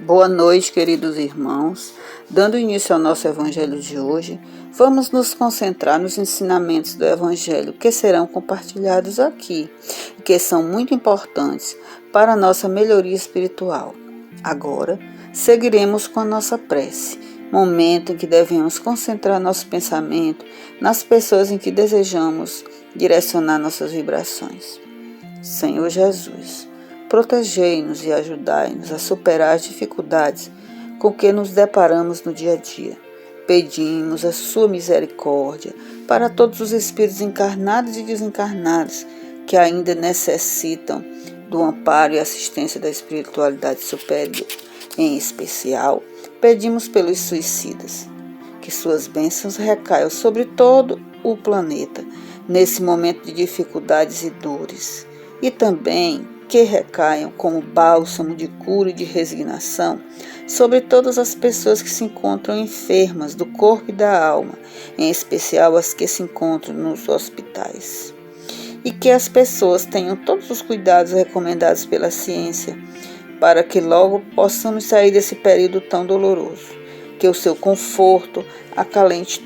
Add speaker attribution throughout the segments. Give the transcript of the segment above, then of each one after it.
Speaker 1: Boa noite, queridos irmãos. Dando início ao nosso Evangelho de hoje, vamos nos concentrar nos ensinamentos do Evangelho que serão compartilhados aqui e que são muito importantes para a nossa melhoria espiritual. Agora, seguiremos com a nossa prece, momento em que devemos concentrar nosso pensamento nas pessoas em que desejamos direcionar nossas vibrações. Senhor Jesus, protegei-nos e ajudai-nos a superar as dificuldades com que nos deparamos no dia a dia. Pedimos a sua misericórdia para todos os espíritos encarnados e desencarnados que ainda necessitam do amparo e assistência da espiritualidade superior. Em especial, pedimos pelos suicidas, que suas bênçãos recaiam sobre todo o planeta nesse momento de dificuldades e dores, e também que recaiam como bálsamo de cura e de resignação sobre todas as pessoas que se encontram enfermas do corpo e da alma, em especial as que se encontram nos hospitais. E que as pessoas tenham todos os cuidados recomendados pela ciência, para que logo possamos sair desse período tão doloroso. Que o seu conforto acalente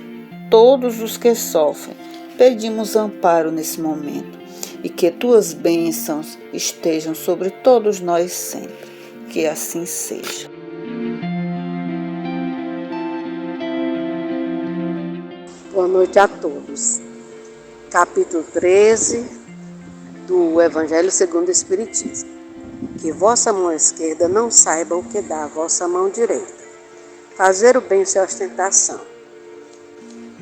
Speaker 1: todos os que sofrem. Pedimos amparo nesse momento e que tuas bênçãos estejam sobre todos nós sempre. Que assim seja.
Speaker 2: Boa noite a todos. Capítulo 13 do Evangelho segundo o Espiritismo. Que vossa mão esquerda não saiba o que dá a vossa mão direita. Fazer o bem sem ostentação.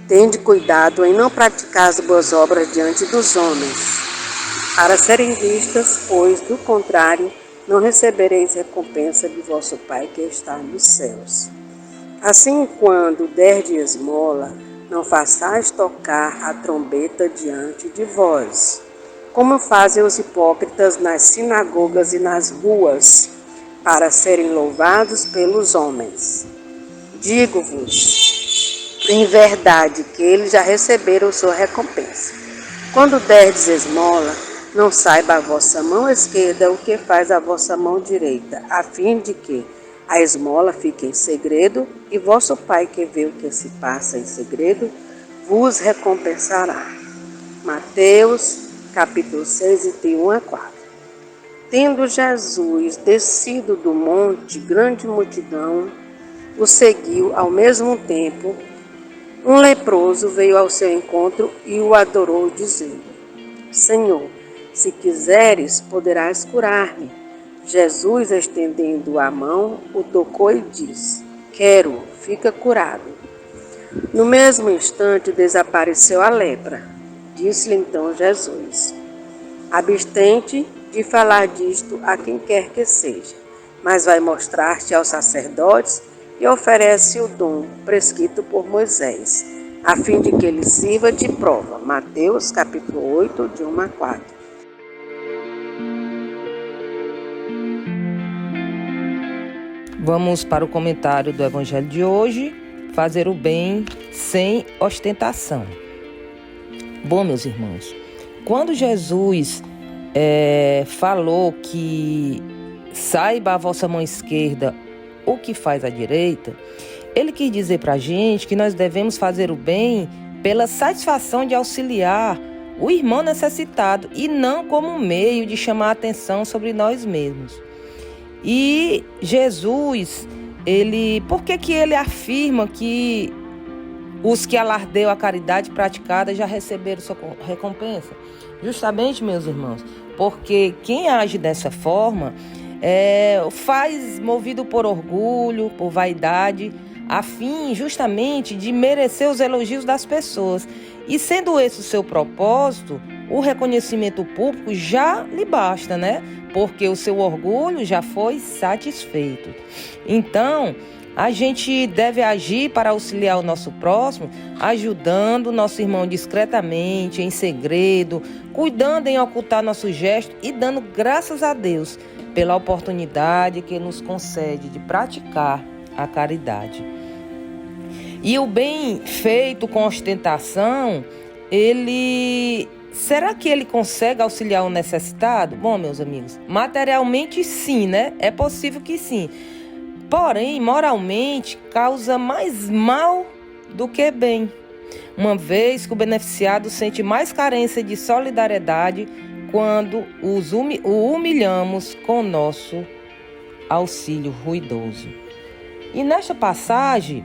Speaker 2: Tende cuidado em não praticar as boas obras diante dos homens, para serem vistas, pois, do contrário, não recebereis recompensa de vosso Pai que está nos céus. Assim, quando derdes esmola, não façais tocar a trombeta diante de vós, como fazem os hipócritas nas sinagogas e nas ruas, para serem louvados pelos homens. Digo-vos, em verdade, que eles já receberam sua recompensa. Quando derdes esmola, não saiba a vossa mão esquerda o que faz a vossa mão direita, a fim de que a esmola fique em segredo, e vosso Pai que vê o que se passa em segredo, vos recompensará. Mateus, capítulo 6, de 1 a 4. Tendo Jesus descido do monte, grande multidão o seguiu ao mesmo tempo. Um leproso veio ao seu encontro e o adorou, dizendo: Senhor, se quiseres, poderás curar-me. Jesus, estendendo a mão, o tocou e disse: Quero, fica curado. No mesmo instante desapareceu a lepra. Disse-lhe então Jesus: Abstente de falar disto a quem quer que seja, mas vai mostrar-te aos sacerdotes e oferece o dom prescrito por Moisés, a fim de que ele sirva de prova. Mateus capítulo 8, de 1 a 4.
Speaker 3: Vamos para o comentário do Evangelho de hoje, fazer o bem sem ostentação. Bom, meus irmãos, quando Jesus falou que saiba a vossa mão esquerda o que faz a direita, ele quis dizer para a gente que nós devemos fazer o bem pela satisfação de auxiliar o irmão necessitado e não como meio de chamar a atenção sobre nós mesmos. E Jesus, por que ele afirma que os que alardeiam a caridade praticada já receberam sua recompensa? Justamente, meus irmãos, porque quem age dessa forma faz movido por orgulho, por vaidade, a fim justamente de merecer os elogios das pessoas. E sendo esse o seu propósito, o reconhecimento público já lhe basta, né? Porque o seu orgulho já foi satisfeito. Então, a gente deve agir para auxiliar o nosso próximo, ajudando o nosso irmão discretamente, em segredo, cuidando em ocultar nosso gesto e dando graças a Deus pela oportunidade que nos concede de praticar a caridade. E o bem feito com ostentação, será que ele consegue auxiliar o necessitado? Bom, meus amigos, materialmente sim, né? É possível que sim. porém, moralmente, causa mais mal do que bem, uma vez que o beneficiado sente mais carência de solidariedade quando o humilhamos com nosso auxílio ruidoso. E nesta passagem,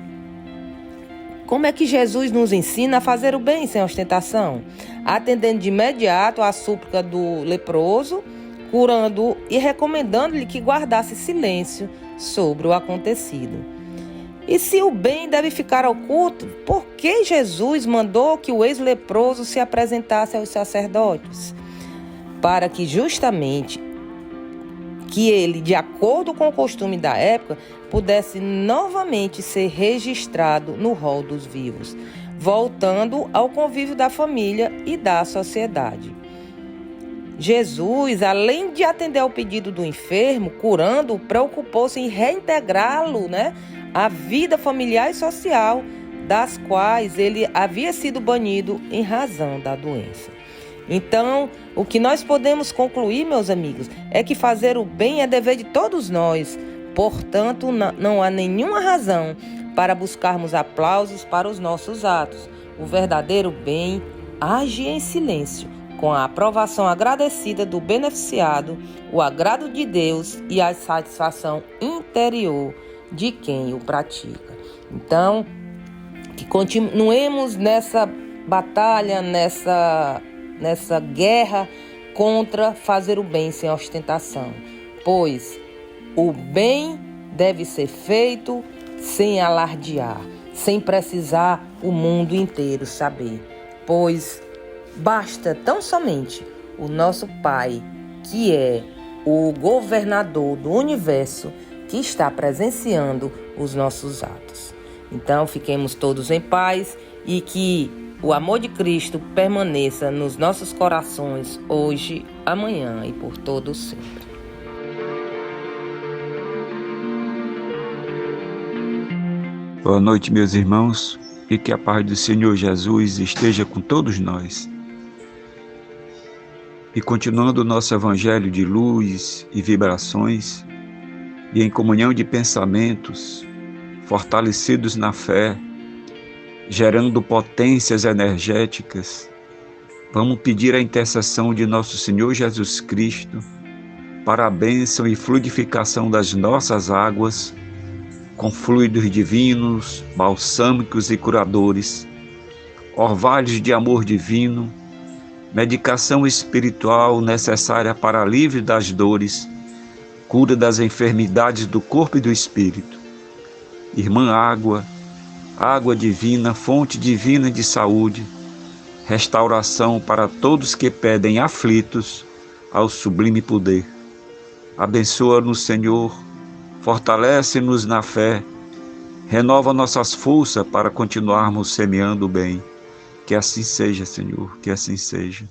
Speaker 3: como é que Jesus nos ensina a fazer o bem sem ostentação? Atendendo de imediato à súplica do leproso, curando-o e recomendando-lhe que guardasse silêncio sobre o acontecido. E se o bem deve ficar oculto, por que Jesus mandou que o ex-leproso se apresentasse aos sacerdotes? Para que justamente que ele, de acordo com o costume da época, pudesse novamente ser registrado no rol dos vivos, voltando ao convívio da família e da sociedade. Jesus, além de atender ao pedido do enfermo, curando-o, preocupou-se em reintegrá-lo, à vida familiar e social, das quais ele havia sido banido em razão da doença. Então, o que nós podemos concluir, meus amigos, é que fazer o bem é dever de todos nós. Portanto, não há nenhuma razão para buscarmos aplausos para os nossos atos. O verdadeiro bem age em silêncio, com a aprovação agradecida do beneficiado, o agrado de Deus e a satisfação interior de quem o pratica. Então, que continuemos nessa batalha, nessa guerra contra fazer o bem sem ostentação, pois o bem deve ser feito sem alardear, sem precisar o mundo inteiro saber, pois basta tão somente o nosso Pai, que é o governador do universo, que está presenciando os nossos atos. Então, fiquemos todos em paz e que o amor de Cristo permaneça nos nossos corações hoje, amanhã e por todo sempre.
Speaker 4: Boa noite, meus irmãos, e que a paz do Senhor Jesus esteja com todos nós. E continuando o nosso evangelho de luz e vibrações, e em comunhão de pensamentos, fortalecidos na fé, gerando potências energéticas, vamos pedir a intercessão de nosso Senhor Jesus Cristo para a bênção e fluidificação das nossas águas, com fluidos divinos, balsâmicos e curadores, orvalhos de amor divino, medicação espiritual necessária para alívio das dores, cura das enfermidades do corpo e do espírito. Irmã água, água divina, fonte divina de saúde, restauração para todos que pedem aflitos ao sublime poder. Abençoa-nos, Senhor, fortalece-nos na fé, renova nossas forças para continuarmos semeando o bem. Que assim seja, Senhor, que assim seja.